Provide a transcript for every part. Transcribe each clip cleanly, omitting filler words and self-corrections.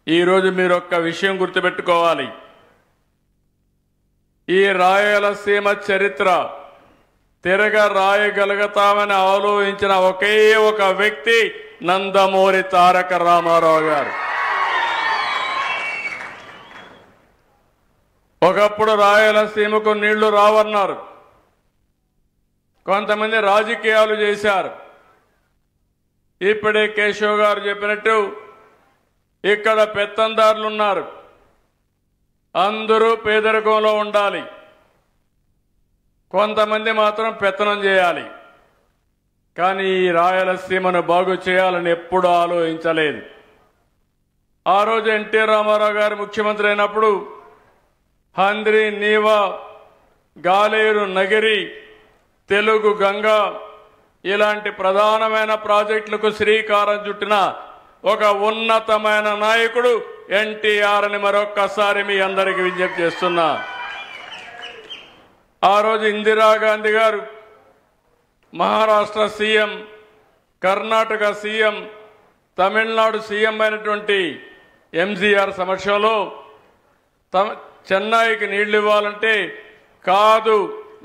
ఈరోజు మీరు ఒక్క విషయం గుర్తుపెట్టుకోవాలి. ఈ రాయలసీమ చరిత్ర తిరగ రాయగలుగుతామని ఆలోచించిన ఒకే ఒక వ్యక్తి నందమూరి తారక రామారావు గారు. ఒకప్పుడు రాయలసీమకు నీళ్లు రావన్నారు. కొంతమంది రాజకీయాలు చేశారు. ఇప్పుడే కేశవ్ గారు చెప్పినట్టు ఇక్కడ పెత్తందారులు ఉన్నారు. అందరూ పేదరికంలో ఉండాలి, కొంతమంది మాత్రం పెత్తనం చేయాలి. కానీ ఈ రాయలసీమను బాగు చేయాలని ఎప్పుడూ ఆలోచించలేదు. ఆ రోజు ఎన్టీ రామారావు గారు ముఖ్యమంత్రి అయినప్పుడు హంద్రి నీవా, గాలేరు నగిరి, తెలుగు గంగ ఇలాంటి ప్రధానమైన ప్రాజెక్టులకు శ్రీకారం చుట్టిన ఒక ఉన్నతమైన నాయకుడు ఎన్టీఆర్ అని మరొక్కసారి మీ అందరికీ విజ్ఞప్తి చేస్తున్నా. ఆ రోజు ఇందిరాగాంధీ గారు Maharashtra CM, Karnataka CM, Tamil Nadu CM అయినటువంటి ఎంజీఆర్ సమక్షంలో చెన్నైకి నీళ్లు ఇవ్వాలంటే కాదు,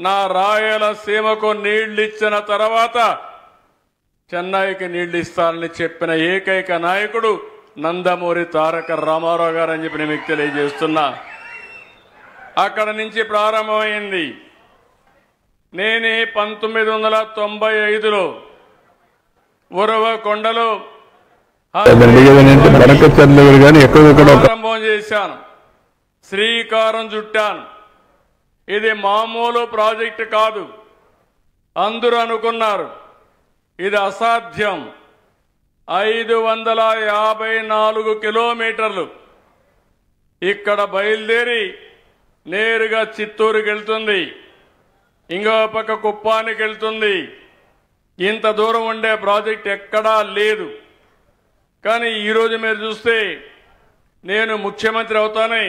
నా రాయలసీమకు నీళ్లు ఇచ్చిన తర్వాత చెన్నైకి నీళ్లు ఇస్తానని చెప్పిన ఏకైక నాయకుడు నందమూరి తారక రామారావు గారు అని చెప్పి నేను మీకు తెలియజేస్తున్నా. అక్కడ నుంచి ప్రారంభమైంది. నేనే 1995లో ఉరవకొండలో ప్రారంభం చేశాను, శ్రీకారం చుట్టాను. ఇది మామూలు ప్రాజెక్టు కాదు. అందరూ అనుకున్నారు ఇది అసాధ్యం. 554 కిలోమీటర్లు ఇక్కడ బయలుదేరి నేరుగా చిత్తూరుకి వెళ్తుంది, ఇంకో పక్క కుప్పానికి వెళ్తుంది. ఇంత దూరం ఉండే ప్రాజెక్ట్ ఎక్కడా లేదు. కానీ ఈరోజు మీరు చూస్తే నేను ముఖ్యమంత్రి అవుతానే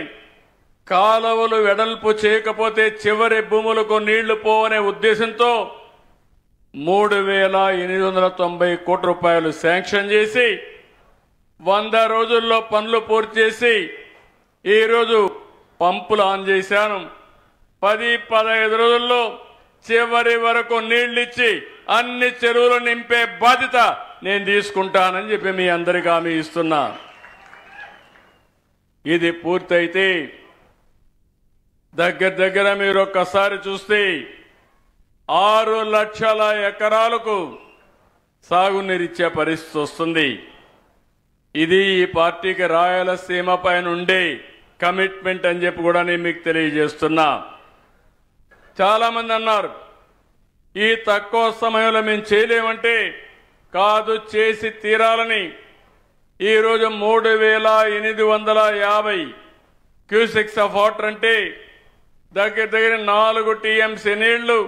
కాలువలు వెడల్పు చేయకపోతే చివరి భూములకు నీళ్లు పోవనే ఉద్దేశంతో 3,890 కోట్ల రూపాయలు శాంక్షన్ చేసి 100 రోజుల్లో పనులు పూర్తి చేసి ఈరోజు పంపులు ఆన్ చేశాను. 10-15 రోజుల్లో చివరి వరకు నీళ్లిచ్చి అన్ని చెరువులు నింపే బాధ్యత నేను తీసుకుంటానని చెప్పి మీ అందరికీ హామీ ఇస్తున్నా. ఇది పూర్తయితే దగ్గర మీరు ఒక్కసారి చూస్తే 6 లక్షల ఎకరాలకు సాగునీరిచ్చే పరిస్థితి వస్తుంది. ఇది ఈ పార్టీకి రాయలసీమ పైన ఉండే కమిట్మెంట్ అని చెప్పి కూడా నేను మీకు తెలియజేస్తున్నా. చాలా మంది అన్నారు ఈ తక్కువ సమయంలో మేము చేయలేమంటే, కాదు చేసి తీరాలని. ఈరోజు 3,850 క్యూసెక్స్ ఆఫ్ వాటర్ అంటే దగ్గర 4 టీఎంసీ నీళ్లు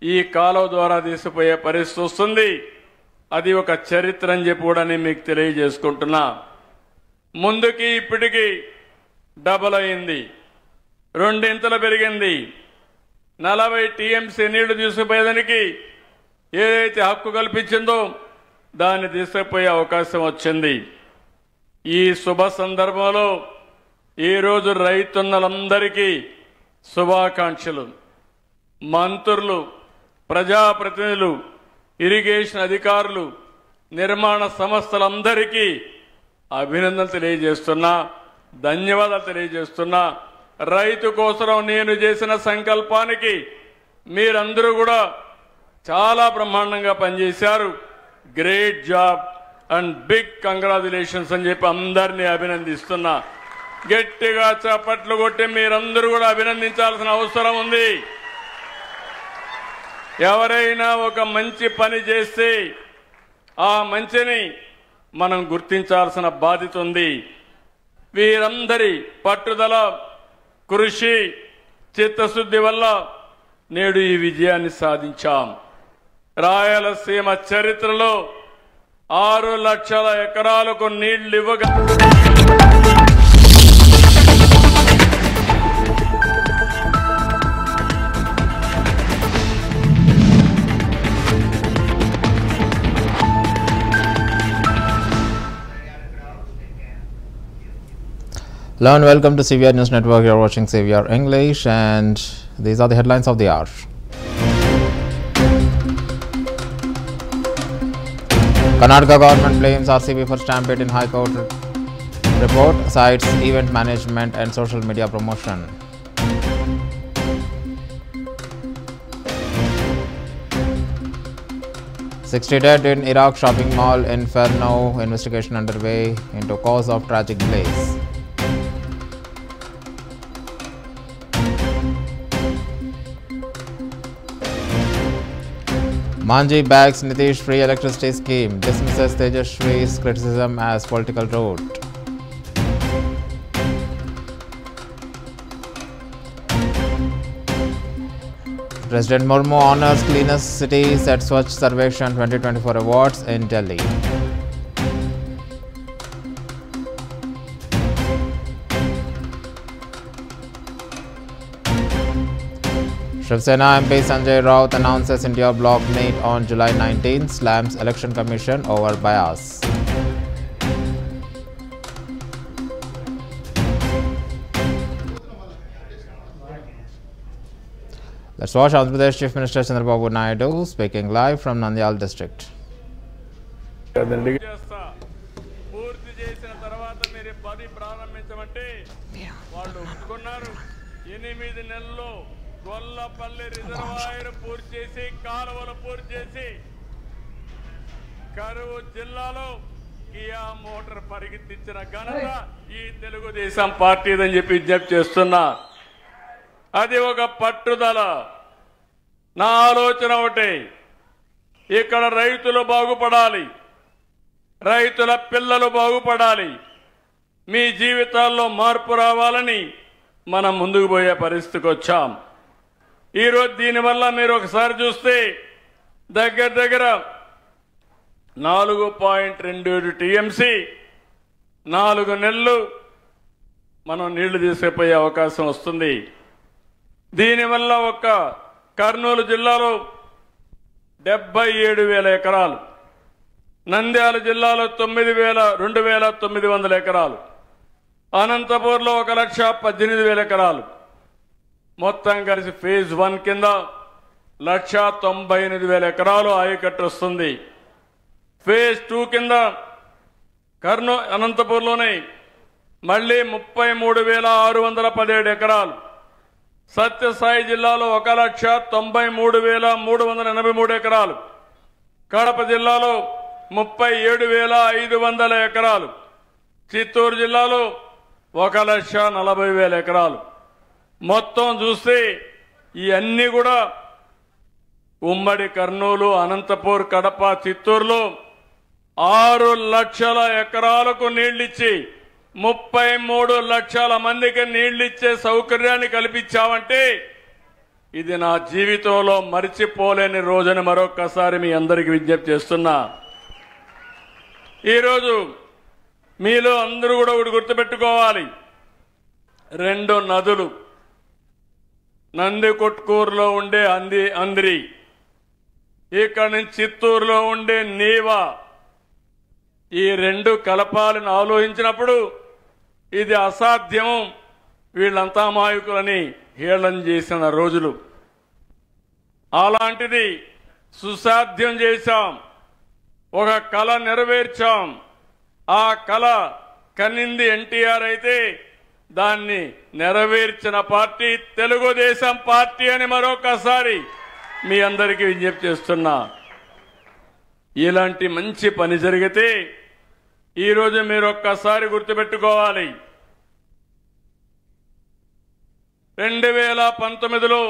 ఈ కాలువ ద్వారా తీసిపోయే పరిస్థితి వస్తుంది. అది ఒక చరిత్ర అని చెప్పి కూడా నేను మీకు తెలియజేసుకుంటున్నా. ముందుకి ఇప్పటికి డబల్ అయింది, 2 ఇంతలు పెరిగింది. 40 టీఎంసీ నీళ్లు తీసుకుపోయేదానికి ఏదైతే హక్కు కల్పించిందో దాన్ని తీసుకుపోయే అవకాశం వచ్చింది. ఈ శుభ సందర్భంలో ఈరోజు రైతున్నలందరికీ శుభాకాంక్షలు. మంత్రులు, ప్రజాప్రతినిధులు, ఇరిగేషన్ అధికారులు, నిర్మాణ సంస్థలందరికీ అభినందనలు తెలియజేస్తున్నా, ధన్యవాదాలు తెలియజేస్తున్నా. రైతు కోసం నేను చేసిన సంకల్పానికి మీరందరూ కూడా చాలా బ్రహ్మాండంగా పనిచేశారు. Great job and big congratulations అని చెప్పి అందరినీ అభినందిస్తున్నా. గట్టిగా చప్పట్లు కొట్టి మీరందరూ కూడా అభినందించాల్సిన అవసరం ఉంది. ఎవరైనా ఒక మంచి పని చేస్తే ఆ మంచిని మనం గుర్తించాల్సిన బాధ్యత ఉంది. వీరందరి పట్టుదల, కృషి, చిత్తశుద్ధి వల్ల నేడు ఈ విజయాన్ని సాధించాం. రాయలసీమ చరిత్రలో 6 లక్షల ఎకరాలకు నీళ్లు ఇవ్వగా Hello and welcome to CVR News Network. You are watching CVR English and these are the headlines of the hour. Karnataka government blames RCB for stampede in High Court report, cites event management and social media promotion. "60 dead in Iraq shopping mall Inferno. Investigation underway into cause of tragic blaze." Manji backs Nitish free electricity scheme, dismisses Tejaswi's criticism as political route. President Murmu honors cleanest cities at Swachh Sarvekshan 2024 awards in Delhi. Shiv Sena MP Sanjay Raut announces India bloc meet on July 19, slams Election Commission over bias. Let's watch Andhra Pradesh Chief Minister Chandrababu Naidu speaking live from Nandyal district. Gollapalli reservoir పూర్తి చేసి కాలువలు పూర్తి చేసి కరువు జిల్లాలో Kia motor పరిగెత్తించిన ఘనత ఈ తెలుగుదేశం పార్టీదని చెప్పి విజ్ఞప్తి చేస్తున్నా. అది ఒక పట్టుదల. నా ఆలోచన ఒకటి, ఇక్కడ రైతులు బాగుపడాలి, రైతుల పిల్లలు బాగుపడాలి, మీ జీవితాల్లో మార్పు రావాలని మనం ముందుకు పోయే పరిస్థితికి వచ్చాం. ఈరోజు దీనివల్ల మీరు ఒకసారి చూస్తే దగ్గర దగ్గర 4.27 టీఎంసీ 4 నెలలు మనం నీళ్లు తీసుకుపోయే అవకాశం వస్తుంది. దీనివల్ల ఒక్క కర్నూలు జిల్లాలో 77,000 ఎకరాలు, నంద్యాల జిల్లాలో 2,900 ఎకరాలు, అనంతపూర్లో 1,18,000 ఎకరాలు, మొత్తం కలిసి ఫేజ్ 1 కింద 1,98,000 ఎకరాలు ఆయకట్టు వస్తుంది. ఫేజ్ 2 కింద అనంతపూర్లోనే మళ్ళీ 33,617 ఎకరాలు, సత్యసాయి జిల్లాలో 1,93,383 ఎకరాలు, కడప జిల్లాలో 37,500 ఎకరాలు, చిత్తూరు జిల్లాలో 1,40,000 ఎకరాలు. మొత్తం చూస్తే ఇవన్నీ కూడా ఉమ్మడి కర్నూలు, అనంతపూర్, కడప, చిత్తూరులో 6 లక్షల ఎకరాలకు నీళ్లిచ్చి 33 లక్షల మందికి నీళ్లిచ్చే సౌకర్యాన్ని కల్పించామంటే ఇది నా జీవితంలో మరిచిపోలేని రోజుని మరొక్కసారి మీ అందరికీ విజ్ఞప్తి చేస్తున్నా. ఈరోజు మీలో అందరూ కూడా ఒకటి గుర్తుపెట్టుకోవాలి, 2 నదులు, నందికొట్కూరులో ఉండే అంద్రి, ఇక్కడ నుంచి చిత్తూరులో ఉండే నీవా, ఈ 2 కలపాలని ఆలోచించినప్పుడు ఇది అసాధ్యం, వీళ్ళంతా అమాయకులని హేళన చేసిన రోజులు. అలాంటిది సుసాధ్యం చేశాం, ఒక కళ నెరవేర్చాం. ఆ కళ కనింది ఎన్టీఆర్ అయితే దాన్ని నెరవేర్చిన పార్టీ తెలుగుదేశం పార్టీ అని మరొకసారి మీ అందరికీ విజ్ఞప్తి చేస్తున్నా. ఇలాంటి మంచి పని జరిగితే ఈరోజు మీరు ఒక్కసారి గుర్తుపెట్టుకోవాలి, 2019లో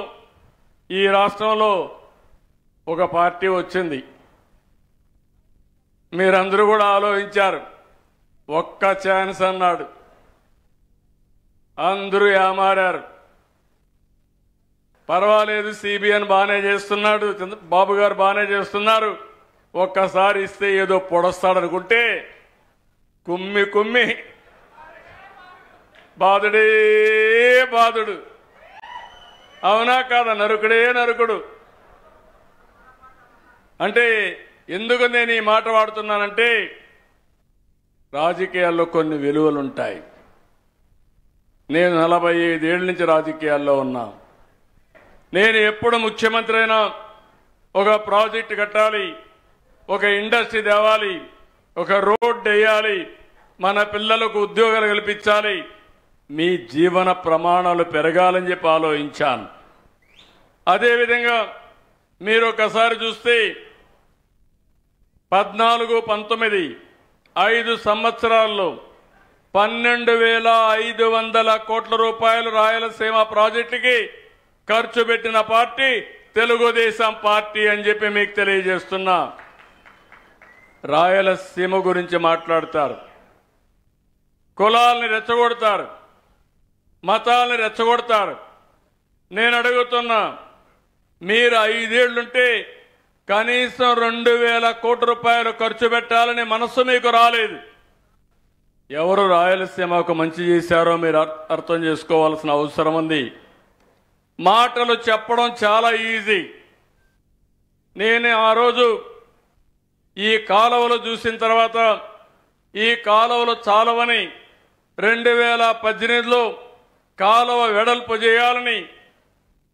ఈ రాష్ట్రంలో ఒక పార్టీ వచ్చింది. మీరందరూ కూడా ఆలోచించారు, ఒక్క ఛాన్స్ అన్నాడు, అందరూ ఏమారారు. పర్వాలేదు, సిబిఎన్ బాగానే చేస్తున్నాడు, బాబు గారు బాగానే చేస్తున్నారు, ఒక్కసారి ఇస్తే ఏదో పొడస్తాడనుకుంటే కుమ్మి కుమ్మి బాధుడే బాధుడు. అవునా కాదా? నరుకుడే నరుకుడు. అంటే ఎందుకు నేను ఈ మాట వాడుతున్నానంటే రాజకీయాల్లో కొన్ని విలువలు ఉంటాయి. నేను 45 ఏళ్ల నుంచి రాజకీయాల్లో ఉన్నా. నేను ఎప్పుడు ముఖ్యమంత్రి అయినా ఒక ప్రాజెక్ట్ కట్టాలి, ఒక ఇండస్ట్రీ తేవాలి, ఒక రోడ్ వేయాలి, మన పిల్లలకు ఉద్యోగాలు కల్పించాలి, మీ జీవన ప్రమాణాలు పెరగాలని చెప్పి ఆలోచించాను. అదేవిధంగా మీరు ఒకసారి చూస్తే 14-19 5 సంవత్సరాల్లో 12,500 కోట్ల రూపాయలు రాయలసీమ ప్రాజెక్టుకి ఖర్చు పెట్టిన పార్టీ తెలుగుదేశం పార్టీ అని చెప్పి మీకు తెలియజేస్తున్నా. రాయలసీమ గురించి మాట్లాడతారు, కులాలని రెచ్చగొడతారు, మతాలని రెచ్చగొడతారు. నేను అడుగుతున్నా, మీరు 5 ఏళ్లుంటే కనీసం 2,000 కోట్ల రూపాయలు ఖర్చు పెట్టాలని మనస్సు మీకు రాలేదు. ఎవరు రాయలసీమకు మంచి చేశారో మీరు అర్థం చేసుకోవాల్సిన అవసరం ఉంది. మాటలు చెప్పడం చాలా ఈజీ. నేను ఆ రోజు ఈ కాలువలు చూసిన తర్వాత ఈ కాలువలు చాలవని 2018లో కాలువ వెడల్పు చేయాలని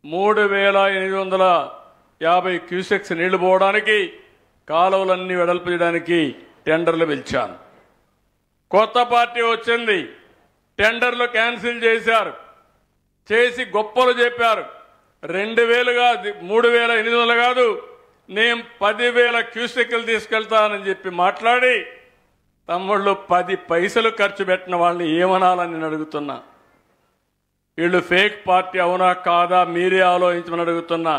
3,850 క్యూసెక్స్ నీళ్లు పోవడానికి కాలువలన్నీ వెడల్పు చేయడానికి టెండర్లు పిలిచాను. కొత్త పార్టీ వచ్చింది, టెండర్లు క్యాన్సిల్ చేశారు, చేసి గొప్పలు చెప్పారు. 2,000 కాదు, 3,800 కాదు, నేను 10,000 క్యూసెక్లు తీసుకెళ్తానని చెప్పి మాట్లాడి తమ్ముళ్ళు 10 పైసలు ఖర్చు పెట్టిన వాళ్ళని ఏమనాలని నేను అడుగుతున్నా. వీళ్ళు ఫేక్ పార్టీ అవునా కాదా మీరే ఆలోచించమని అడుగుతున్నా.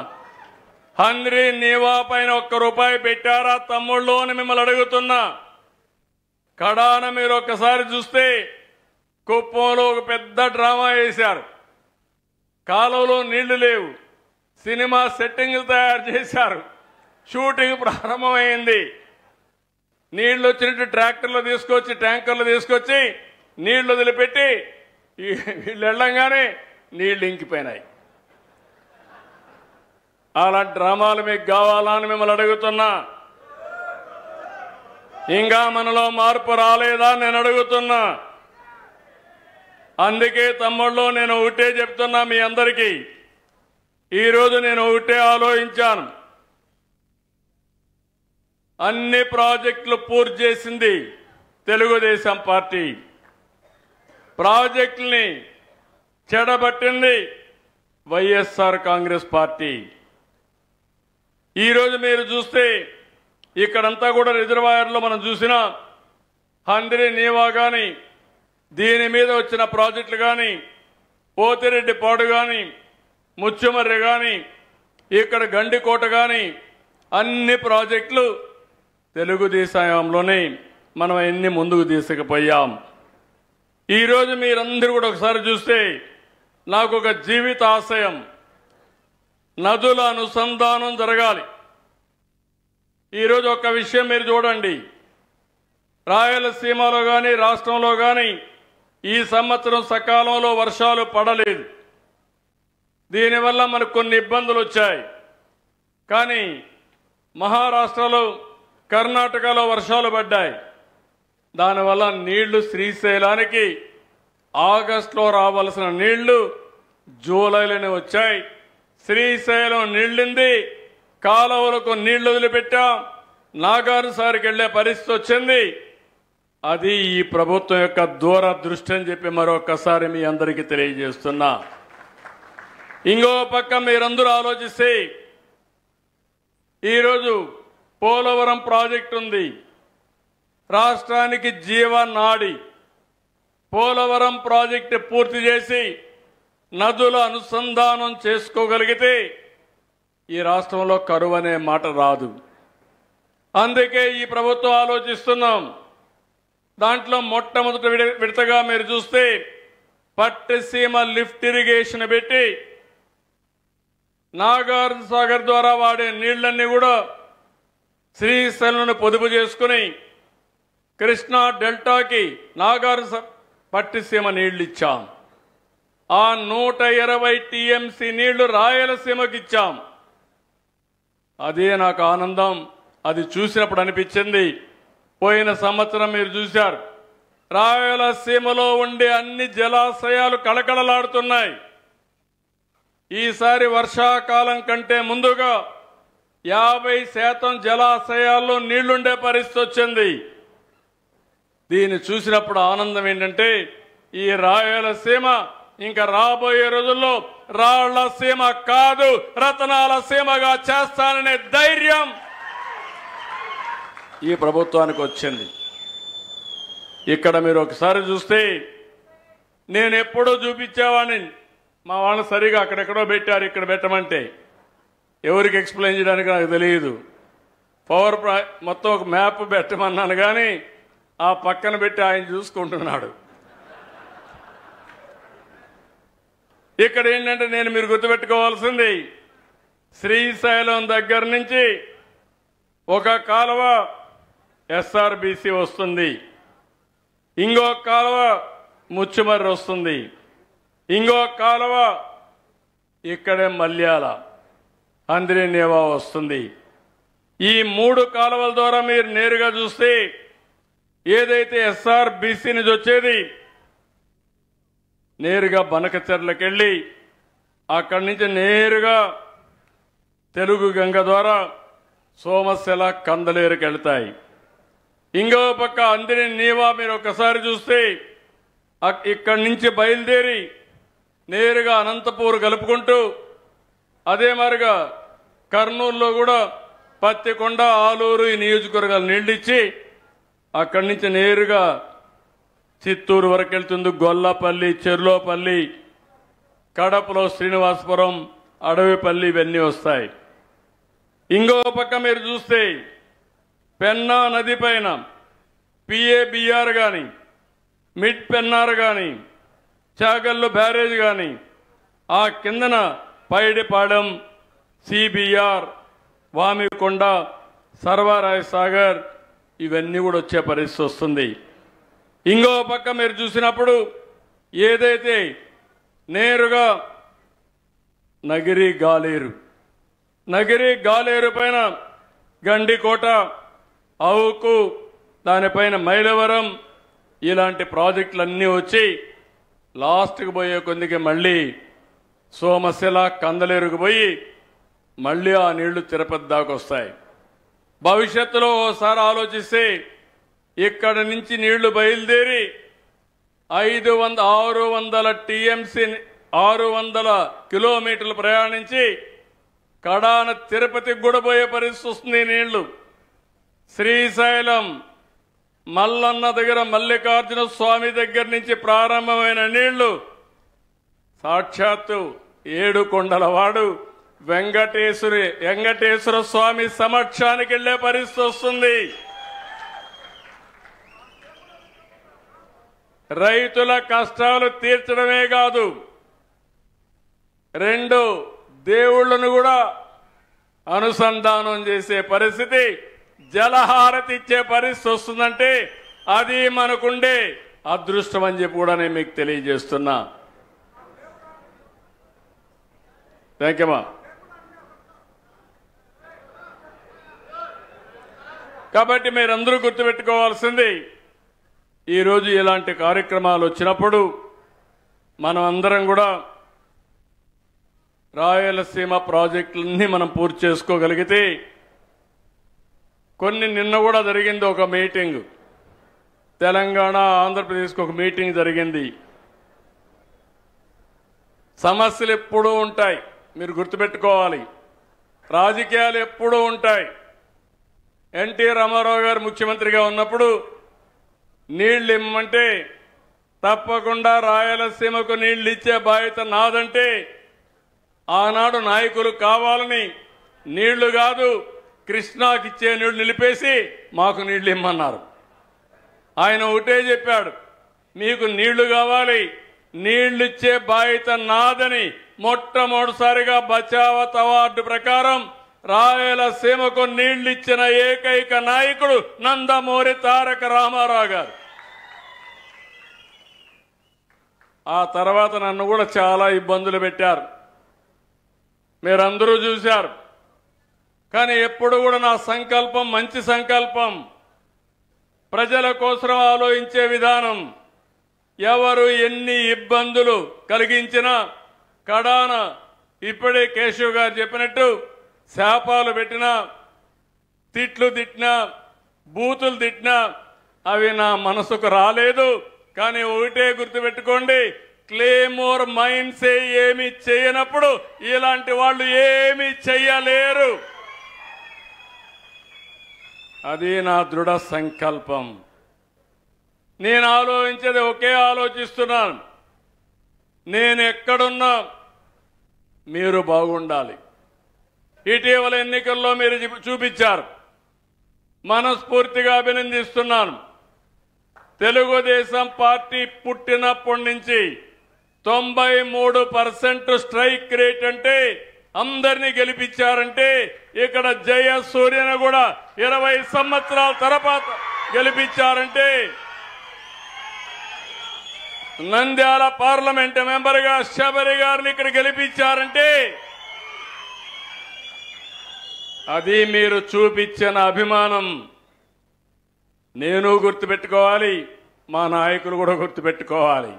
హంద్రీ నీవా పైన 1 రూపాయి పెట్టారా తమ్ముళ్ళు అని మిమ్మల్ని అడుగుతున్నా. కడాన మీరు ఒక్కసారి చూస్తే కుప్పంలో ఒక పెద్ద డ్రామా వేశారు. కాలువలో నీళ్లు లేవు, సినిమా సెట్టింగ్లు తయారు చేశారు, షూటింగ్ ప్రారంభమైంది. నీళ్లు వచ్చినట్టు ట్రాక్టర్లు తీసుకొచ్చి ట్యాంకర్లు తీసుకొచ్చి నీళ్లు వదిలిపెట్టి వీళ్ళు వెళ్ళంగానే నీళ్లు ఇంకిపోయినాయి. అలాంటి డ్రామాలు మీకు కావాలా అని మిమ్మల్ని అడుగుతున్నా. ఇంకా మనలో మార్పు రాలేదా నేను అడుగుతున్నా. అందుకే తమ్ముళ్ళు నేను ఒకటే చెప్తున్నా మీ అందరికీ. ఈరోజు నేను ఒకటే ఆలోచించాను. అన్ని ప్రాజెక్టులు పూర్తి చేసింది తెలుగుదేశం పార్టీ, ప్రాజెక్టుల్ని చెడబట్టింది వైఎస్ఆర్ కాంగ్రెస్ పార్టీ. ఈరోజు మీరు చూస్తే ఇక్కడంతా కూడా రిజర్వాయర్లో మనం చూసినా హంద్రీ నీవా కానీ, దీని మీద వచ్చిన ప్రాజెక్టులు కానీ, పోతిరెడ్డి పాడు కానీ, ముచ్చుమర్రి కానీ, ఇక్కడ గండికోట కానీ, అన్ని ప్రాజెక్టులు తెలుగుదేశంలోనే మనం ఎన్ని ముందుకు తీసుకుపోయాం. ఈరోజు మీరందరూ కూడా ఒకసారి చూస్తే నాకు ఒక జీవిత ఆశయం, నదుల అనుసంధానం జరగాలి. ఈరోజు ఒక విషయం మీరు చూడండి, రాయలసీమలో కానీ రాష్ట్రంలో కానీ ఈ సంవత్సరం సకాలంలో వర్షాలు పడలేదు. దీనివల్ల మనకు కొన్ని ఇబ్బందులు వచ్చాయి. కానీ మహారాష్ట్రలో, కర్ణాటకలో వర్షాలు పడ్డాయి. దానివల్ల నీళ్లు శ్రీశైలానికి ఆగస్టులో రావాల్సిన నీళ్లు జూలైలోనే వచ్చాయి. శ్రీశైలం నీళ్ళింది, కాలువలకు నీళ్లు వదిలిపెట్టాం, నాగార్జునసాగర్కి వెళ్లే పరిస్థితి వచ్చింది. అది ఈ ప్రభుత్వం యొక్క దూరదృష్టి అని చెప్పి మరొకసారి మీ అందరికీ తెలియజేస్తున్నా. ఇంకో పక్క మీరందరూ ఆలోచిస్తే ఈరోజు పోలవరం ప్రాజెక్టు ఉంది, రాష్ట్రానికి జీవనాడి. పోలవరం ప్రాజెక్టు పూర్తి చేసి నదుల అనుసంధానం చేసుకోగలిగితే ఈ రాష్ట్రంలో కరువు అనే మాట రాదు. అందుకే ఈ ప్రభుత్వం ఆలోచిస్తున్నాం. దాంట్లో మొట్టమొదటి విడతగా మీరు చూస్తే పట్టిసీమ లిఫ్ట్ ఇరిగేషన్ పెట్టి నాగార్జునసాగర్ ద్వారా వాడే నీళ్లన్నీ కూడా శ్రీశైలంను పొదుపు చేసుకుని కృష్ణా డెల్టాకి నాగార్జున పట్టిసీమ నీళ్లు ఇచ్చాం. ఆ 120 టీఎంసీ నీళ్లు రాయలసీమకి ఇచ్చాం. అదే నాకు ఆనందం. అది చూసినప్పుడు అనిపించింది, పోయిన సంవత్సరం మీరు చూశారు రాయలసీమలో ఉండే అన్ని జలాశయాలు కళకళలాడుతున్నాయి. ఈసారి వర్షాకాలం కంటే ముందుగా 50% జలాశయాల్లో నీళ్లుండే పరిస్థితి వచ్చింది. దీన్ని చూసినప్పుడు ఆనందం ఏంటంటే ఈ రాయలసీమ ఇంకా రాబోయే రోజుల్లో రాళ్ల సీమ కాదు రతనాల సీమగా చేస్తాననే ధైర్యం ఈ ప్రభుత్వానికి వచ్చింది. ఇక్కడ మీరు ఒకసారి చూస్తే నేను ఎప్పుడూ చూపించేవాడిని, మా వాళ్ళు సరిగా అక్కడెక్కడో పెట్టారు, ఇక్కడ పెట్టమంటే ఎవరికి ఎక్స్ప్లెయిన్ చేయడానికి నాకు తెలియదు. మొత్తం ఒక మ్యాప్ పెట్టమన్నాను కానీ ఆ పక్కన పెట్టి ఆయన చూసుకుంటున్నాడు. ఇక్కడ ఏంటంటే నేను మీరు గుర్తుపెట్టుకోవాల్సింది శ్రీశైలం దగ్గర నుంచి ఒక కాలువ ఎస్ఆర్బిసి వస్తుంది, ఇంకో కాలువ ముచ్చుమర్రి వస్తుంది, ఇంకో కాలువ ఇక్కడే మల్యాల అంద్రినేవా వస్తుంది. ఈ 3 కాలువల ద్వారా మీరు నేరుగా చూస్తే ఏదైతే ఎస్ఆర్బిసి నుంచి వచ్చేది నేరుగా బనకచెర్లకు వెళ్ళి అక్కడి నుంచి నేరుగా తెలుగు గంగ ద్వారా సోమశిల కందలేరుకి వెళ్తాయి. ఇంకో పక్క అంద్రినేవా మీరు ఒకసారి చూస్తే ఇక్కడి నుంచి బయలుదేరి నేరుగా అనంతపూర్ కలుపుకుంటూ అదే మరిగా కర్నూలులో కూడా పత్తికొండ ఆలూరు ఈ నియోజకవర్గాలు నీళ్ళిచ్చి అక్కడి నుంచి నేరుగా చిత్తూరు వరకు వెళ్తుంది. గొల్లపల్లి, చెర్లోపల్లి, కడపలో శ్రీనివాసపురం, అడవిపల్లి ఇవన్నీ వస్తాయి. ఇంకో పక్క మీరు చూస్తే పెన్నా నది పైన పిఏబిఆర్ కానీ మిడ్ పెన్నార్ కానీ చాగల్లు బ్యారేజ్ కానీ ఆ కిందన పైడిపాడెం, సిబిఆర్, వామికొండ, సర్వారాయ సాగర్ ఇవన్నీ కూడా వచ్చే పరిస్థితి వస్తుంది. ఇంకో పక్క మీరు చూసినప్పుడు ఏదైతే నేరుగా నగిరి గాలేరు పైన గండికోట, అవుకు, దానిపైన మైలవరం ఇలాంటి ప్రాజెక్టులన్నీ వచ్చి లాస్ట్కి పోయే కొద్దికి మళ్ళీ సోమశిల కందలేరుకు పోయి మళ్ళీ ఆ నీళ్లు తిరుపతి దాకా వస్తాయి. భవిష్యత్తులో ఓసారి ఆలోచిస్తే ఇక్కడ నుంచి నీళ్లు బయలుదేరి 600 టీఎంసీ 600 కిలోమీటర్లు ప్రయాణించి కడాన తిరుపతికి కూడా పోయే పరిస్థితి వస్తుంది. నీళ్లు శ్రీశైలం మల్లన్న దగ్గర మల్లికార్జున స్వామి దగ్గర నుంచి ప్రారంభమైన నీళ్లు సాక్షాత్తు 7 కొండలవాడు వెంకటేశ్వర స్వామి సమక్షానికి వెళ్లే పరిస్థితి వస్తుంది. రైతుల కష్టాలు తీర్చడమే కాదు 2 దేవుళ్లను కూడా అనుసంధానం చేసే పరిస్థితి, జలహారతి ఇచ్చే పరిస్థితి వస్తుందంటే అది మనకుండే అదృష్టం అని చెప్పి కూడా నేను మీకు తెలియజేస్తున్నా. థ్యాంక్ యూ మా. కాబట్టి మీరందరూ గుర్తుపెట్టుకోవాల్సింది ఈరోజు ఇలాంటి కార్యక్రమాలు వచ్చినప్పుడు మనం అందరం కూడా రాయలసీమ ప్రాజెక్టులన్నీ మనం పూర్తి చేసుకోగలిగితే నిన్న కూడా జరిగింది ఒక మీటింగ్, తెలంగాణ ఆంధ్రప్రదేశ్కి ఒక మీటింగ్ జరిగింది. సమస్యలు ఎప్పుడూ ఉంటాయి, మీరు గుర్తుపెట్టుకోవాలి. రాజకీయాలు ఎప్పుడూ ఉంటాయి. ఎన్టీ రామారావు గారు ముఖ్యమంత్రిగా ఉన్నప్పుడు నీళ్లు ఇమ్మంటే తప్పకుండా రాయలసీమకు నీళ్లు ఇచ్చే బాధ్యత నాదంటే ఆనాడు నాయకులు కావాలని నీళ్లు కాదు కృష్ణాకి ఇచ్చే నీళ్లు నిలిపేసి మాకు నీళ్లు ఇమ్మన్నారు. ఆయన ఒకటే చెప్పాడు, మీకు నీళ్లు కావాలి, నీళ్లు ఇచ్చే బాధ్యత నాదని మొట్టమొదటిసారిగా బచావత్ అవార్డు ప్రకారం రాయలసీమకు నీళ్లు ఇచ్చిన ఏకైక నాయకుడు నందమూరి తారక రామారావు గారు. ఆ తర్వాత నన్ను కూడా చాలా ఇబ్బందులు పెట్టారు, మీరందరూ చూశారు. కానీ ఎప్పుడు కూడా నా సంకల్పం మంచి సంకల్పం. ప్రజల కోసం ఆలోచించే విధానం. ఎవరు ఎన్ని ఇబ్బందులు కలిగించినా కడాన ఇప్పుడే కేశవ్ గారు చెప్పినట్టు శాపాలు పెట్టినా, తిట్లు తిట్టినా, బూతులు తిట్టినా అవి నా మనసుకు రాలేదు. కానీ ఒకటే గుర్తుపెట్టుకోండి, క్లేమోర్ మైన్సే ఏమి చేయనప్పుడు ఇలాంటి వాళ్ళు ఏమి చెయ్యలేరు. అది నా దృఢ సంకల్పం. నేను ఆలోచించేది ఒకే ఆలోచిస్తున్నాను, నేను ఎక్కడున్నా మీరు బాగుండాలి. ఇటీవల ఎన్నికల్లో మీరు చూపించారు, మనస్ఫూర్తిగా అభినందిస్తున్నాను. తెలుగుదేశం పార్టీ పుట్టినప్పటి నుంచి 93% స్ట్రైక్ రేట్ అంటే అందరినీ గెలిపించారంటే ఇక్కడ జయసూర్యను కూడా 20 సంవత్సరాల తర్వాత గెలిపించారంటే, నంద్యాల పార్లమెంట్ మెంబర్గా శబరి గారిని ఇక్కడ గెలిపించారంటే అది మీరు చూపించిన అభిమానం. నేను గుర్తుపెట్టుకోవాలి, మా నాయకులు కూడా గుర్తుపెట్టుకోవాలి.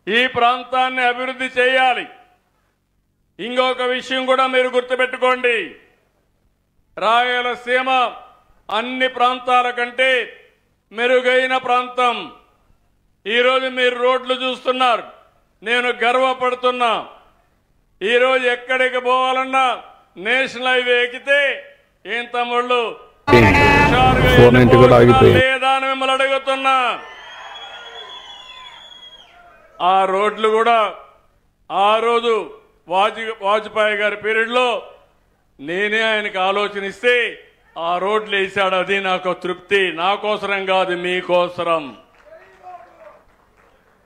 ఈ ప్రాంతాన్ని అభివృద్ధి చేయాలి. ఇంకొక విషయం కూడా మీరు గుర్తుపెట్టుకోండి, రాయలసీమ అన్ని ప్రాంతాల కంటే మెరుగైన ప్రాంతం. ఈరోజు మీరు రోడ్లు చూస్తున్నారు, నేను గర్వపడుతున్నా. ఈరోజు ఎక్కడికి పోవాలన్నా నేషనల్ హైవే ఎక్కితే ఏం తమ్ముళ్ళు లేదా అని మిమ్మల్ని అడుగుతున్నా. ఆ రోడ్లు కూడా ఆ రోజు వాజ్పేయి గారి పీరియడ్లో నేనే ఆయనకు ఆలోచనిస్తే ఆ రోడ్లు వేసాడు. అది నాకు తృప్తి. నా కోసరం కాదు, మీకోసరం.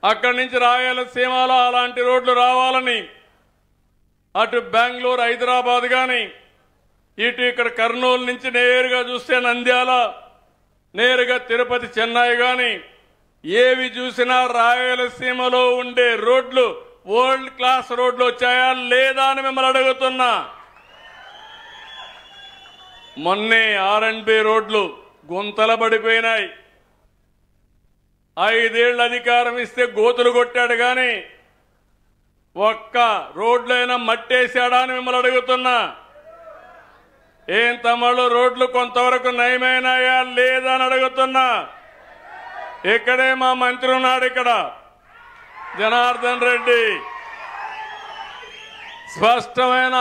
అక్కడి నుంచి రాయలసీమలో అలాంటి రోడ్లు రావాలని అటు బెంగళూరు, హైదరాబాద్ కానీ ఇటు ఇక్కడ కర్నూలు నుంచి నేరుగా చూస్తే నంద్యాల, నేరుగా తిరుపతి, చెన్నై కానీ ఏవి చూసినా రాయలసీమలో ఉండే రోడ్లు వరల్డ్ క్లాస్ రోడ్లు వచ్చాయా లేదా అని మిమ్మల్ని అడుగుతున్నా. మొన్నే R&B రోడ్లు గుంతల పడిపోయినాయి. 5 ఏళ్ల అధికారం ఇస్తే గోతులు కొట్టాడు కానీ ఒక్క రోడ్లైనా మట్టేశాడా అని మిమ్మల్ని అడుగుతున్నా. ఏం తమ్ముళ్ళు రోడ్లు కొంతవరకు నయమైనాయా లేదా అని అడుగుతున్నా. ఇక్కడే మా మంత్రి ఉన్నాడు, ఇక్కడ జనార్దన్ రెడ్డి స్పష్టమైన